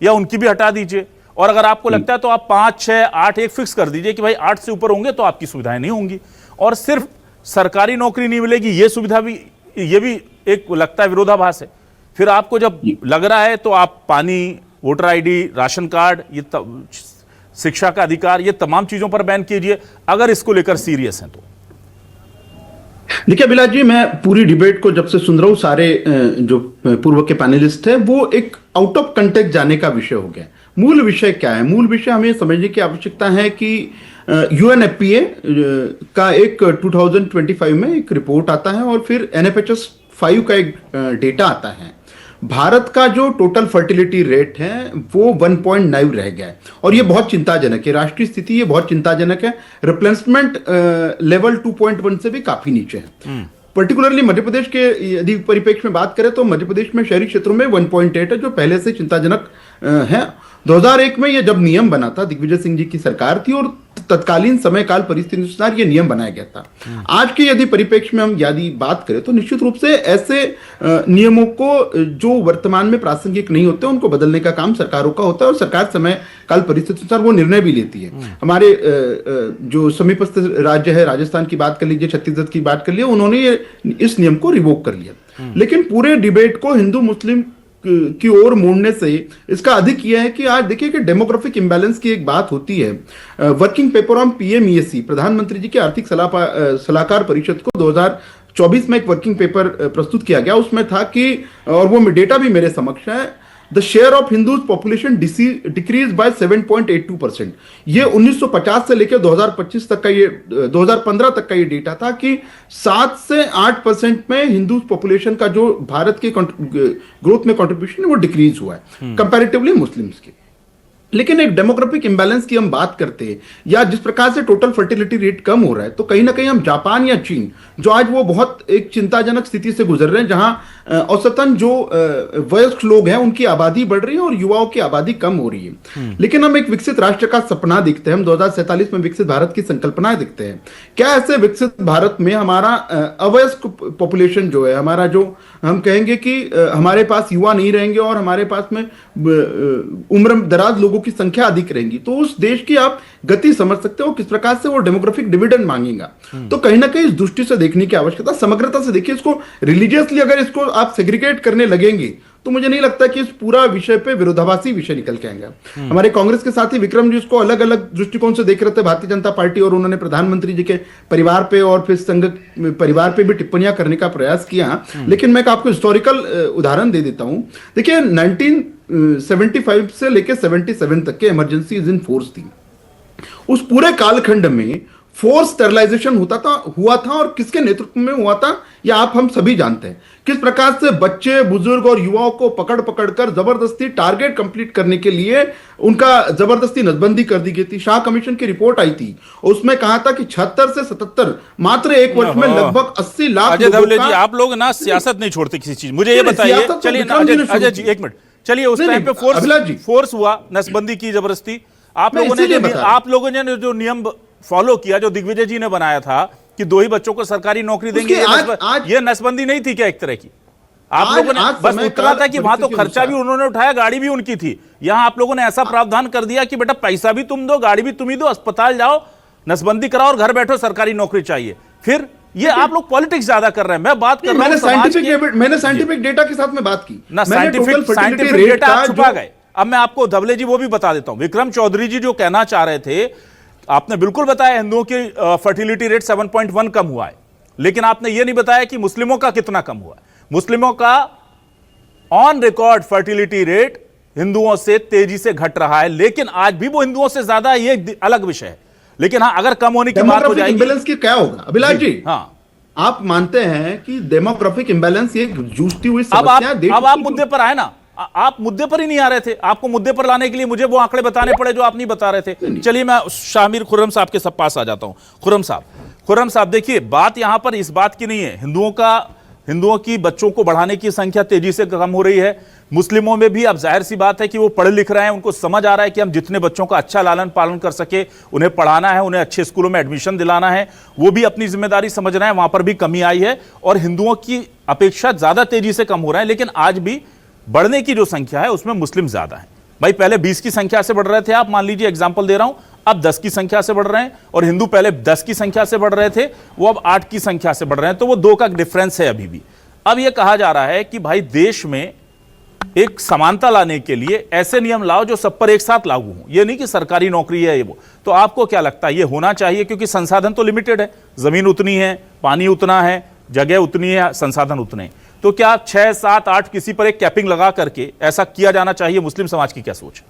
या उनकी भी हटा दीजिए। और अगर आपको लगता है तो आप 5, 6, 8 एक फिक्स कर दीजिए कि भाई 8 से ऊपर होंगे तो आपकी सुविधाएं नहीं होंगी। और सिर्फ सरकारी नौकरी नहीं मिलेगी ये सुविधा भी, ये भी एक लगता है विरोधाभास है। फिर आपको जब लग रहा है तो आप पानी, वोटर आईडी, राशन कार्ड, ये शिक्षा का अधिकार, ये तमाम चीजों पर बैन कीजिए अगर इसको लेकर सीरियस हैं तो। देखिए अभिलाष जी, मैं पूरी डिबेट को जब से सुन रहा हूं, सारे जो पूर्व के पैनलिस्ट हैं वो एक आउट ऑफ कंटेक्स्ट जाने का विषय हो गया। मूल विषय क्या है? मूल विषय हमें समझने की आवश्यकता है कि UNFPA का एक 2025 में एक रिपोर्ट आता है और फिर NFHS 5 का एक डेटा आता है। भारत का जो टोटल फर्टिलिटी रेट है वो 1.9 रह गया है और ये बहुत चिंताजनक है। राष्ट्रीय स्थिति ये बहुत चिंताजनक है। रिप्लेसमेंट लेवल 2.1 से भी काफी नीचे है। पर्टिकुलरली मध्य प्रदेश के यदि परिप्रेक्ष्य में बात करें तो मध्य प्रदेश में शहरी क्षेत्रों में 1.8 है, जो पहले से चिंताजनक है। 2001 में ये जब नियम बना था, दिग्विजय सिंह जी की सरकार थी और तत्कालीन समय काल परिस्थिति अनुसार ये नियम बनाया गया था। आज के यदि परिप्रेक्ष्य में हम यदि बात करें तो निश्चित रूप से ऐसे नियमों को जो वर्तमान में प्रासंगिक नहीं होते उनको बदलने का काम सरकारों का होता है और सरकार समय काल परिस्थिति अनुसार वो निर्णय भी लेती है। हमारे जो समीपस्थ राज्य है, राजस्थान की बात कर लीजिए, छत्तीसगढ़ की बात कर लीजिए, उन्होंने इस नियम को रिवोक कर लिया। लेकिन पूरे डिबेट को हिंदू मुस्लिम की ओर मोड़ने से इसका अधिक यह है कि आज देखिए कि डेमोग्राफिक इंबैलेंस की एक बात होती है। वर्किंग पेपर ऑन PMESC, प्रधानमंत्री जी के आर्थिक सलाहकार परिषद को 2024 में एक वर्किंग पेपर प्रस्तुत किया गया। उसमें था कि, और वो डेटा भी मेरे समक्ष है, the share of Hindus population decrease by 7.82%। ये 1950 से लेकर 2025 तक का, ये 2015 तक का ये डेटा था कि 7 से 8% में हिंदू पॉपुलेशन का जो भारत के ग्रोथ में कंट्रीब्यूशन है वो डिक्रीज हुआ है कंपैरेटिवली मुस्लिम्स के। लेकिन एक डेमोग्राफिक इंबैलेंस की हम बात करते हैं या जिस प्रकार से टोटल फर्टिलिटी रेट कम हो रहा है, तो कहीं ना कहीं हम जापान या चीन, जो आज वो बहुत एक चिंताजनक स्थिति से गुजर रहे हैं, जहां औसतन जो वयस्क लोग हैं उनकी आबादी बढ़ रही है और युवाओं की आबादी कम हो रही है। लेकिन हम एक विकसित राष्ट्र का सपना देखते हैं, हम 2047 में विकसित भारत की संकल्पना देखते हैं। क्या ऐसे विकसित भारत में हमारा अवयस्क पॉपुलेशन जो है, हमारा जो हम कहेंगे कि हमारे पास युवा नहीं रहेंगे और हमारे पास में उम्र दराज लोगों लोगों की संख्या अधिक रहेगी तो उस देश की आप गति समझ सकते हो किस प्रकार से वो डेमोग्राफिक डिविडेंड मांगेगा। तो कहीं ना कहीं इस दृष्टि से देखने की आवश्यकता, समग्रता से देखिए इसको। रिलीजियसली अगर इसको आप सेग्रीगेट करने लगेंगे तो मुझे नहीं लगता कि इस पूरा विषय पे विरोधाभासी विषय निकल के आएंगे। हमारे कांग्रेस के साथी विक्रम जी इसको अलग अलग दृष्टिकोण से देख रहे थे, भारतीय जनता पार्टी, और उन्होंने प्रधानमंत्री जी के परिवार पे और फिर संघ परिवार पे भी टिप्पणियां करने का प्रयास किया। लेकिन मैं आपको हिस्टोरिकल उदाहरण दे देता हूं। देखिए 1975 से लेकर 77 तक के इमरजेंसी इन फोर्स थी। उस पूरे कालखंड में फोर्स स्टेरिलाइजेशन हुआ था और किसके नेतृत्व में हुआ था या आप हम सभी जानते हैं। किस प्रकार से बच्चे, बुजुर्ग और युवाओं को पकड़ कर जबरदस्ती टारगेट कंप्लीट करने के लिए उनका जबरदस्ती नसबंदी कर दी गई थी। शाह कमीशन की रिपोर्ट आई थी, उसमें कहा था कि 76 से 77 मात्र एक वर्ष में लगभग 80 लाख अजय धवले जी, आप लोग ना सियासत नहीं छोड़ते किसी चीज, मुझे ये बताइए। चलिए अजय जी एक मिनट, चलिए उस टाइम पे फोर्स हुआ, नसबंदी की जबरदस्ती, आप लोगों ने जो नियम फॉलो किया, जो दिग्विजय जी ने बनाया था कि 2 ही बच्चों को सरकारी नौकरी देंगे, ये नसबंदी नहीं थी क्या एक तरह की? आप लोगों ने बस उतना था कि वहां तो खर्चा भी उन्होंने उठाया, गाड़ी भी उनकी थी। यहां आप लोगों ने ऐसा प्रावधान कर दिया कि बेटा पैसा भी तुम दो, गाड़ी भी तुम ही दो, अस्पताल जाओ, नसबंदी कराओ और घर बैठो, सरकारी नौकरी चाहिए। फिर ये आप लोग पॉलिटिक्स ज्यादा कर रहे हैं। मैं बात कर रहा हूं, मैंने साइंटिफिक डेटा के साथ में बात की ना, साइंटिफिक डेटा आप छुपा गए। अब मैं आपको धवले जी वो भी बता देता हूं। विक्रम चौधरी जी जो कहना चाह रहे थे, आपने बिल्कुल बताया हिंदुओं की फर्टिलिटी रेट 7.1 कम हुआ है, लेकिन आपने यह नहीं बताया कि मुस्लिमों का कितना कम हुआ है। मुस्लिमों का ऑन रिकॉर्ड फर्टिलिटी रेट हिंदुओं से तेजी से घट रहा है, लेकिन आज भी वो हिंदुओं से ज्यादा है, ये अलग विषय है। लेकिन हाँ, अगर कम होने की बात हो जाएगी, इम्बैलेंस की क्या होगा अभिलाष जी? हाँ, आप मानते हैं कि डेमोग्राफिक इम्बैलेंस ये जूझती हुई समस्या है। अब आप मुद्दे पर आए ना, आप मुद्दे पर ही नहीं आ रहे थे। आपको मुद्दे पर लाने के लिए मुझे वो आंकड़े बताने पड़े जो आप नहीं बता रहे थे। चलिए मैं शामिर खुर्रम साहब के सब पास आ जाता हूं। खुर्रम साहब देखिए, बात यहां पर इस बात की नहीं है, हिंदुओं की बच्चों को बढ़ाने की संख्या तेजी से कम हो रही है। मुस्लिमों में भी अब जाहिर सी बात है कि वो पढ़ लिख रहे हैं, उनको समझ आ रहा है कि हम जितने बच्चों का अच्छा लालन पालन कर सके, उन्हें पढ़ाना है, उन्हें अच्छे स्कूलों में एडमिशन दिलाना है, वो भी अपनी जिम्मेदारी समझ रहे हैं। वहां पर भी कमी आई है और हिंदुओं की अपेक्षा ज्यादा तेजी से कम हो रहा है। लेकिन आज भी बढ़ने की जो संख्या है उसमें मुस्लिम ज्यादा है। भाई पहले 20 की संख्या से बढ़ रहे थे, आप मान लीजिए एग्जांपल दे रहा हूं, अब 10 की संख्या से बढ़ रहे हैं, और हिंदू पहले 10 की संख्या से बढ़ रहे थे, वो अब 8 की संख्या से बढ़ रहे हैं। तो वो 2 का डिफरेंस है अभी भी। अब यह कहा जा रहा है कि भाई देश में एक समानता लाने के लिए ऐसे नियम लाओ जो सब पर एक साथ लागू हों, ये नहीं कि सरकारी नौकरी है ये वो। तो आपको क्या लगता है ये होना चाहिए? क्योंकि संसाधन तो लिमिटेड है, जमीन उतनी है, पानी उतना है, जगह उतनी है, संसाधन उतने हैं। तो क्या 6, 7, 8 किसी पर एक कैपिंग लगा करके ऐसा किया जाना चाहिए? मुस्लिम समाज की क्या सोच है?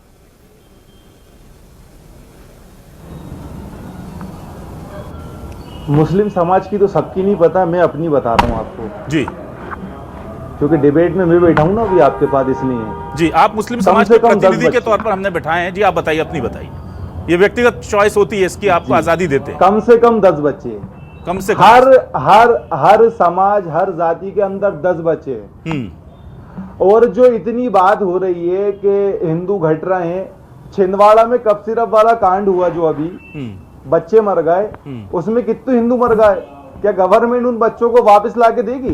मुस्लिम समाज की तो सबकी नहीं पता, मैं अपनी बता रहा हूं आपको जी, क्योंकि डिबेट में मैं बैठा हूं ना अभी आपके पास, इसलिए। जी, आप मुस्लिम समाज के प्रतिनिधि के तौर पर हमने बैठाए हैं। जी आप बताइए, अपनी बताइए। ये व्यक्तिगत चॉइस होती है, इसकी आपको आजादी देते हैं। कम से कम 10 बच्चे, कम से कम हर समाज, हर जाति के अंदर 10 बच्चे हैं। और जो इतनी बात हो रही है कि हिंदू घट रहे हैं, छिंदवाड़ा में कफ सिरप वाला कांड हुआ जो अभी बच्चे मर गए, उसमें कितने हिंदू मर गए? क्या गवर्नमेंट उन बच्चों को वापस लाके देगी?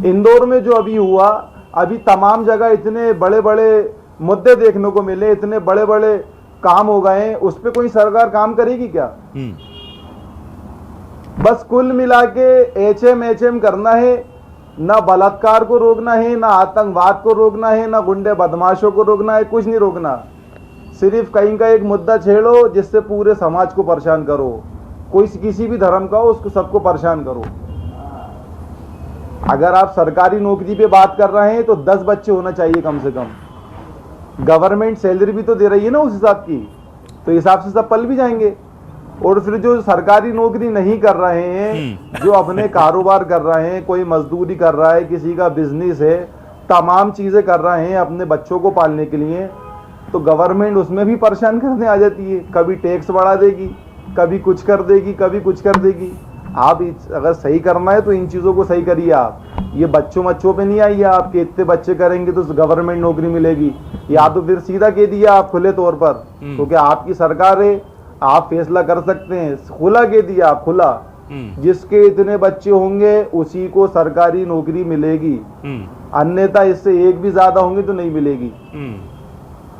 इंदौर में जो अभी हुआ, अभी तमाम जगह इतने बड़े बड़े मुद्दे देखने को मिले, इतने बड़े बड़े काम हो गए, उस पर कोई सरकार काम करेगी क्या? बस कुल मिला के एचएम करना है, ना बलात्कार को रोकना है, ना आतंकवाद को रोकना है, ना गुंडे बदमाशों को रोकना है, कुछ नहीं रोकना। सिर्फ कहीं का एक मुद्दा छेड़ो जिससे पूरे समाज को परेशान करो, कोई किसी भी धर्म का हो उसको सबको परेशान करो। अगर आप सरकारी नौकरी पे बात कर रहे हैं तो 10 बच्चे होना चाहिए कम से कम। गवर्नमेंट सैलरी भी तो दे रही है ना उस हिसाब की, तो हिसाब से सब पल भी जाएंगे। और फिर जो सरकारी नौकरी नहीं कर रहे हैं, जो अपने कारोबार कर रहे हैं, कोई मजदूरी कर रहा है, किसी का बिजनेस है, तमाम चीजें कर रहे हैं अपने बच्चों को पालने के लिए, तो गवर्नमेंट उसमें भी परेशान करने आ जाती है। कभी टैक्स बढ़ा देगी, कभी कुछ कर देगी, कभी कुछ कर देगी। आप अगर सही करना है तो इन चीजों को सही करिए। आप ये बच्चों पे नहीं आइए, आपके इतने बच्चे करेंगे तो गवर्नमेंट नौकरी मिलेगी, या तो फिर सीधा कह दिया आप खुले तौर पर, क्योंकि आपकी सरकार है, आप फैसला कर सकते हैं, खुला कह दिया आप, खुला, जिसके इतने बच्चे होंगे उसी को सरकारी नौकरी मिलेगी, अन्यथा इससे एक भी ज्यादा होंगे तो नहीं मिलेगी।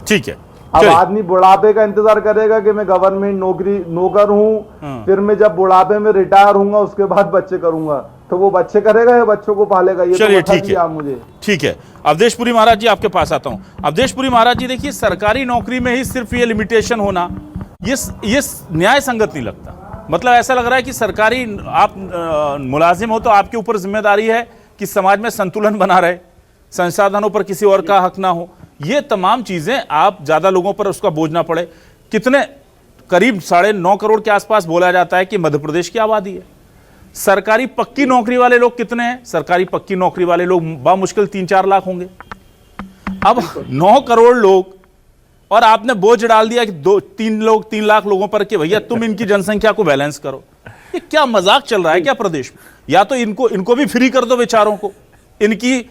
ठीक है। अब चलिए। आदमी बुढ़ापे का इंतजार करेगा कि मैं गवर्नमेंट नौकर हूँ, फिर मैं जब बुढ़ापे में रिटायर हूंगा उसके बाद बच्चे करूंगा, तो वो बच्चे करेगा या बच्चों को पालेगा? ये चलिए, तो ठीक है। आप मुझे ठीक है। अवधेशपुरी महाराज जी आपके पास आता हूं। अवधेशपुरी महाराज जी, देखिए सरकारी नौकरी में ही सिर्फ ये लिमिटेशन होना ये न्याय संगत नहीं लगता। मतलब ऐसा लग रहा है कि सरकारी आप मुलाजिम हो तो आपके ऊपर जिम्मेदारी है कि समाज में संतुलन बना रहे, संसाधनों पर किसी और का हक ना हो, ये तमाम चीजें आप ज्यादा लोगों पर उसका बोझ ना पड़े। कितने करीब 9.5 करोड़ के आसपास बोला जाता है कि मध्य प्रदेश की आबादी है। सरकारी पक्की नौकरी वाले लोग कितने हैं? सरकारी पक्की नौकरी वाले लोग बामुश्किल 3-4 लाख होंगे। अब 9 करोड़ लोग और आपने बोझ डाल दिया कि 3 लाख लोगों पर कि भैया तुम इनकी जनसंख्या को बैलेंस करो। ये क्या मजाक चल रहा है क्या प्रदेश में? या तो इनको भी फ्री कर दो बेचारों को। इनकी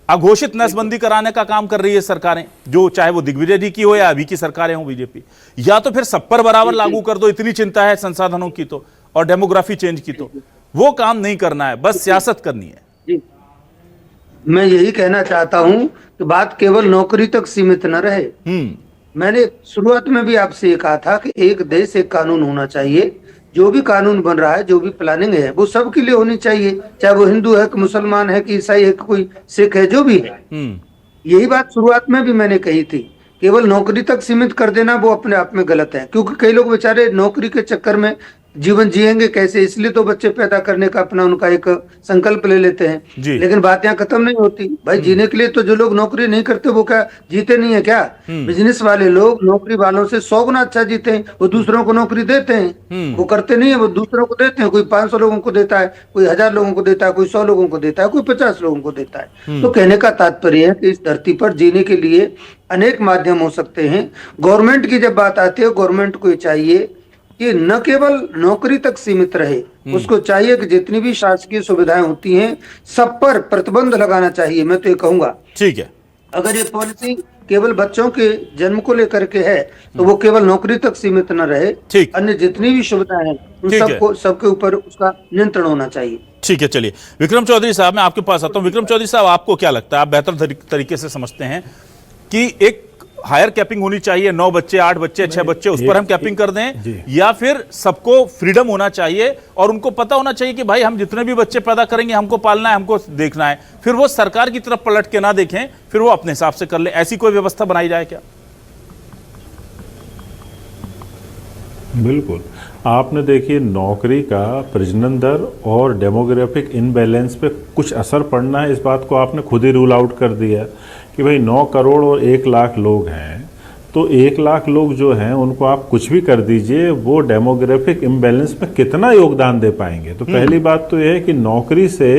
अघोषित नसबंदी कराने का काम कर रही है सरकारें, जो चाहे वो दिग्विजय जी की हो या अभी की सरकारें हो बीजेपी। या तो फिर सब पर बराबर लागू कर दो, इतनी चिंता है संसाधनों की तो और डेमोग्राफी चेंज की तो। वो काम नहीं करना है, बस सियासत करनी है। जी, मैं यही कहना चाहता हूं कि बात केवल नौकरी तक सीमित न रहे। मैंने शुरुआत में भी आपसे ये कहा था कि एक देश एक कानून होना चाहिए। जो भी कानून बन रहा है, जो भी प्लानिंग है, वो सबके लिए होनी चाहिए, चाहे वो हिंदू है कि मुसलमान है कि ईसाई है कि कोई सिख है, जो भी है। यही बात शुरुआत में भी मैंने कही थी। केवल नौकरी तक सीमित कर देना वो अपने आप में गलत है, क्योंकि कई लोग बेचारे नौकरी के चक्कर में जीवन जिएंगे कैसे, इसलिए तो बच्चे पैदा करने का अपना उनका एक संकल्प ले लेते हैं। लेकिन बात यहाँ खत्म नहीं होती भाई। जीने के लिए तो जो लोग नौकरी नहीं करते वो क्या जीते नहीं है क्या? बिजनेस वाले लोग नौकरी वालों से 100 गुना अच्छा जीते हैं। वो दूसरों को नौकरी देते हैं, वो करते नहीं है, वो दूसरों को देते हैं। कोई 500 लोगों को देता है, कोई 1000 लोगों को देता है, कोई 100 लोगों को देता है, कोई 50 लोगों को देता है। तो कहने का तात्पर्य है कि इस धरती पर जीने के लिए अनेक माध्यम हो सकते हैं। गवर्नमेंट की जब बात आती है, गवर्नमेंट को चाहिए कि न केवल नौकरी तक सीमित रहे, उसको चाहिए कि जितनी भी शासकीय सुविधाएं होती हैं सब पर प्रतिबंध लगाना चाहिए। मैं तो ये कहूंगा, ठीक है, अगर ये पॉलिसी केवल बच्चों के जन्म को लेकर के है तो वो केवल नौकरी तक सीमित न रहे, अन्य जितनी भी सुविधाएं हैं उन सबको सबके ऊपर उसका नियंत्रण होना चाहिए। ठीक है। चलिए विक्रम चौधरी साहब, मैं आपके पास आता हूं। विक्रम चौधरी साहब, आपको क्या लगता है, आप बेहतर तरीके से समझते हैं कि एक हायर कैपिंग होनी चाहिए, 9 बच्चे, 8 बच्चे, 6 बच्चे, उस पर हम कैपिंग कर दें, या फिर सबको फ्रीडम होना चाहिए और उनको पता होना चाहिए कि भाई हम जितने भी बच्चे पैदा करेंगे हमको पालना है, हमको देखना है, फिर वो सरकार की तरफ पलट के ना देखें, फिर वो अपने हिसाब से कर ले। ऐसी कोई व्यवस्था बनाई जाए क्या? बिल्कुल। आपने देखिए नौकरी का प्रजनन दर और डेमोग्राफिक इनबैलेंस पे कुछ असर पड़ना है, इस बात को आपने खुद ही रूल आउट कर दिया कि भाई 9 करोड़ और 1 लाख लोग हैं, तो 1 लाख लोग जो हैं उनको आप कुछ भी कर दीजिए, वो डेमोग्राफिक इम्बैलेंस में कितना योगदान दे पाएंगे? तो पहली बात तो यह है कि नौकरी से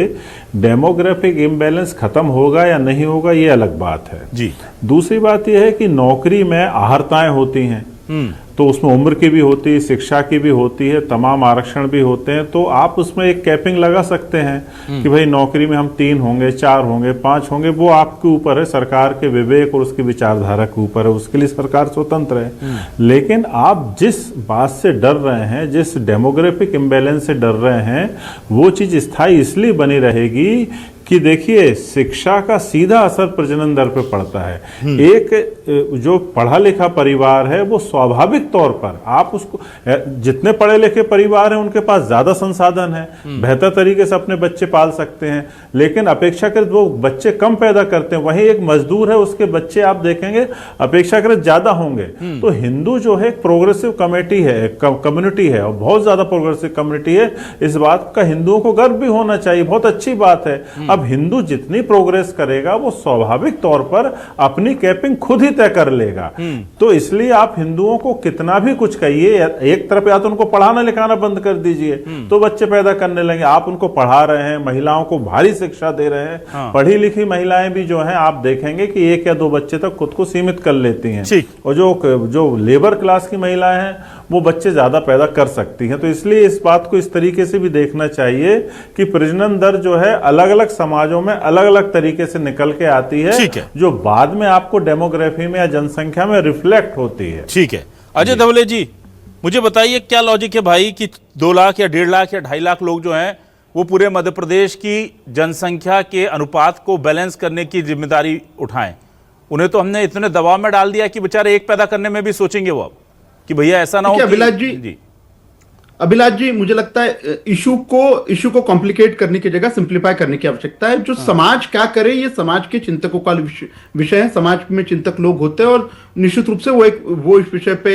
डेमोग्राफिक इम्बैलेंस खत्म होगा या नहीं होगा ये अलग बात है जी। दूसरी बात यह है कि नौकरी में आहर्ताएं होती हैं, तो उसमें उम्र की भी होती है, शिक्षा की भी होती है, तमाम आरक्षण भी होते हैं। तो आप उसमें एक कैपिंग लगा सकते हैं कि भाई नौकरी में हम 3 होंगे, 4 होंगे, 5 होंगे, वो आपके ऊपर है, सरकार के विवेक और उसकी विचारधारा के ऊपर है, उसके लिए सरकार स्वतंत्र है। लेकिन आप जिस बात से डर रहे हैं, जिस डेमोग्राफिक इम्बैलेंस से डर रहे हैं, वो चीज स्थायी इसलिए बनी रहेगी कि देखिए शिक्षा का सीधा असर प्रजनन दर पे पड़ता है। एक जो पढ़ा लिखा परिवार है वो स्वाभाविक तौर पर, आप उसको, जितने पढ़े लिखे परिवार हैं उनके पास ज्यादा संसाधन है, बेहतर तरीके से अपने बच्चे पाल सकते हैं, लेकिन अपेक्षाकृत वो बच्चे कम पैदा करते हैं। वहीं एक मजदूर है, उसके बच्चे आप देखेंगे अपेक्षाकृत ज्यादा होंगे। तो हिंदू जो है एक प्रोग्रेसिव कमेटी है, कम्युनिटी है, और बहुत ज्यादा प्रोग्रेसिव कम्युनिटी है। इस बात का हिंदुओं को गर्व भी होना चाहिए, बहुत अच्छी बात है। अब हिंदू जितनी प्रोग्रेस करेगा वो स्वाभाविक तौर पर अपनी कैपिंग खुद ही तय कर लेगा। तो इसलिए आप हिंदुओं को कितना भी कुछ कहिए, एक तरफ या तो उनको पढ़ाना लिखाना बंद कर दीजिए तो बच्चे पैदा करने लगे। आप उनको पढ़ा रहे हैं, महिलाओं को भारी शिक्षा दे रहे हैं, पढ़ी लिखी महिलाएं भी जो हैं आप देखेंगे कि 1 या 2 बच्चे तक खुद को सीमित कर लेती हैं, और जो लेबर क्लास की महिलाएं हैं वो बच्चे ज्यादा पैदा कर सकती हैं। तो इसलिए इस बात को इस तरीके से भी देखना चाहिए कि प्रजनन दर जो है अलग अलग समाजों में अलग अलग तरीके से निकल के आती है, जो बाद में आपको डेमोग्राफी में या जनसंख्या में रिफ्लेक्ट होती है। ठीक है। अजय धवले जी, मुझे बताइए क्या लॉजिक है भाई कि 2 लाख या 1.5 लाख या 2.5 लाख लोग जो हैं वो पूरे मध्य प्रदेश की जनसंख्या के अनुपात को बैलेंस करने की जिम्मेदारी उठाएं? उन्हें तो हमने इतने दबाव में डाल दिया कि बेचारे एक पैदा करने में भी सोचेंगे वो अब कि भैया ऐसा ना हो। अभिलाष जी मुझे लगता है इशू को कॉम्प्लिकेट करने की जगह सिंप्लीफाई करने की आवश्यकता है। जो समाज क्या करे ये समाज के चिंतकों का विषय है। समाज में चिंतक लोग होते हैं और निश्चित रूप से वो इस विषय पे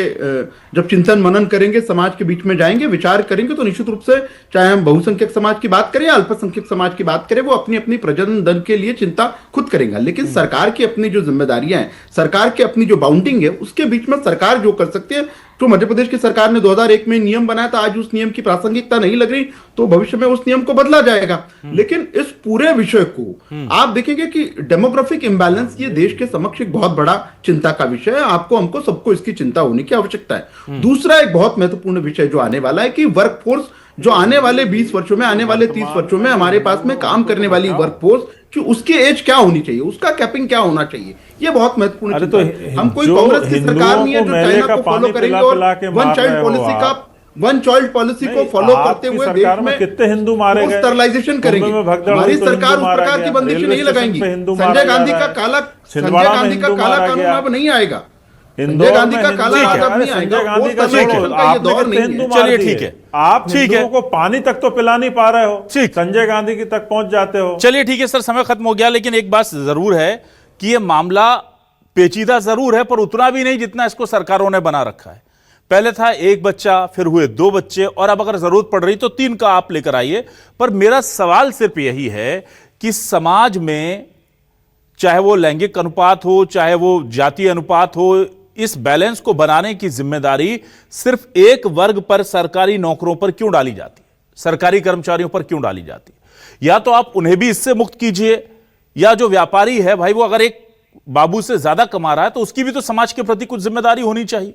जब चिंतन मनन करेंगे, समाज के बीच में जाएंगे, विचार करेंगे, तो निश्चित रूप से चाहे हम बहुसंख्यक समाज की बात करें या अल्पसंख्यक समाज की बात करें, वो अपनी अपनी प्रजनन दर के लिए चिंता खुद करेगा। लेकिन सरकार की अपनी जो जिम्मेदारियां हैं, सरकार की अपनी जो बाउंडिंग है, उसके बीच में सरकार जो कर सकती है, तो मध्य प्रदेश की सरकार ने 2001 में नियम बनाया था, आज उस नियम की प्रासंगिकता नहीं लग रही, तो भविष्य में उस नियम को बदला जाएगा। लेकिन इस पूरे विषय को आप देखेंगे कि डेमोग्राफिक इंबैलेंस ये देश के समक्ष एक बहुत बड़ा चिंता का विषय है। आपको, हमको, सबको इसकी चिंता होने की आवश्यकता है। दूसरा एक बहुत महत्वपूर्ण विषय जो आने वाला है कि वर्कफोर्स जो आने वाले 20 वर्षों में, आने वाले 30 वर्षों में हमारे पास में काम करने वाली वर्कफोर्स, कि उसकी एज क्या होनी चाहिए, उसका कैपिंग क्या होना चाहिए, ये बहुत महत्वपूर्ण चिंता है। हम कोई कांग्रेस की सरकार नहीं है जो चाइना को फॉलो करेंगे और वन चाइल्ड पॉलिसी को फॉलो करते हुए देश में कितने हिंदू मारे गए, स्टरलाइजेशन करेंगे। हमारी सरकार उस प्रकार की बंदिश नहीं लगाएंगी। संजय गांधी का काला कानून अब नहीं आएगा। संजय गांधी का काला कानून नहीं आएगा। ये दौर नहीं है। चलिए ठीक है, आप हिंदुओं को पानी तक तो पिला नहीं पा रहे हो, संजय गांधी की तक पहुंच जाते हो। चलिए ठीक है सर, समय खत्म हो गया, लेकिन एक बात जरूर है कि ये मामला पेचीदा जरूर है, पर उतना भी नहीं जितना इसको सरकारों ने बना रखा है। पहले था 1 बच्चा, फिर हुए 2 बच्चे, और अब अगर जरूरत पड़ रही तो 3 का आप लेकर आइए। पर मेरा सवाल सिर्फ यही है कि समाज में चाहे वो लैंगिक अनुपात हो, चाहे वो जातीय अनुपात हो, इस बैलेंस को बनाने की जिम्मेदारी सिर्फ एक वर्ग पर, सरकारी नौकरों पर क्यों डाली जाती है, सरकारी कर्मचारियों पर क्यों डाली जाती है? या तो आप उन्हें भी इससे मुक्त कीजिए, या जो व्यापारी है भाई, वो अगर एक बाबू से ज्यादा कमा रहा है तो उसकी भी तो समाज के प्रति कुछ जिम्मेदारी होनी चाहिए।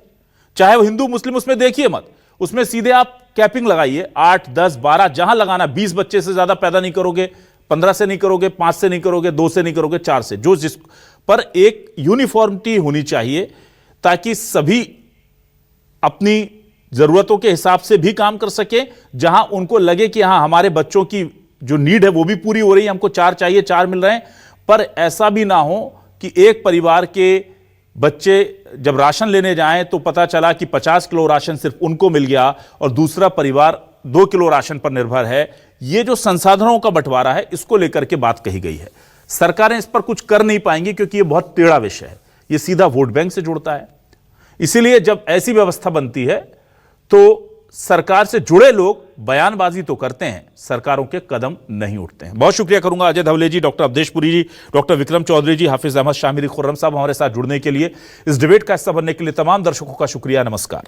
चाहे वो हिंदू मुस्लिम, उसमें देखिए मत, उसमें सीधे आप कैपिंग लगाइए 8, 10, 12 जहां लगाना। 20 बच्चे से ज्यादा पैदा नहीं करोगे, 15 से नहीं करोगे, 5 से नहीं करोगे, 2 से नहीं करोगे, 4 से, जो जिस पर एक यूनिफॉर्मिटी होनी चाहिए, ताकि सभी अपनी जरूरतों के हिसाब से भी काम कर सके। जहां उनको लगे कि हां हमारे बच्चों की जो नीड है वो भी पूरी हो रही है, हमको 4 चाहिए, 4 मिल रहे हैं। पर ऐसा भी ना हो कि एक परिवार के बच्चे जब राशन लेने जाएं तो पता चला कि 50 किलो राशन सिर्फ उनको मिल गया और दूसरा परिवार 2 किलो राशन पर निर्भर है। ये जो संसाधनों का बंटवारा है, इसको लेकर के बात कही गई है। सरकारें इस पर कुछ कर नहीं पाएंगी क्योंकि यह बहुत टेढ़ा विषय है, यह सीधा वोट बैंक से जुड़ता है। इसीलिए जब ऐसी व्यवस्था बनती है तो सरकार से जुड़े लोग बयानबाजी तो करते हैं, सरकारों के कदम नहीं उठते हैं। बहुत शुक्रिया करूंगा अजय धवले जी, डॉक्टर अवधेश पुरी जी, डॉक्टर विक्रम चौधरी जी, हाफिज अहमद शाह, मीर खुर्रम साहब हमारे साथ जुड़ने के लिए, इस डिबेट का हिस्सा बनने के लिए तमाम दर्शकों का शुक्रिया। नमस्कार।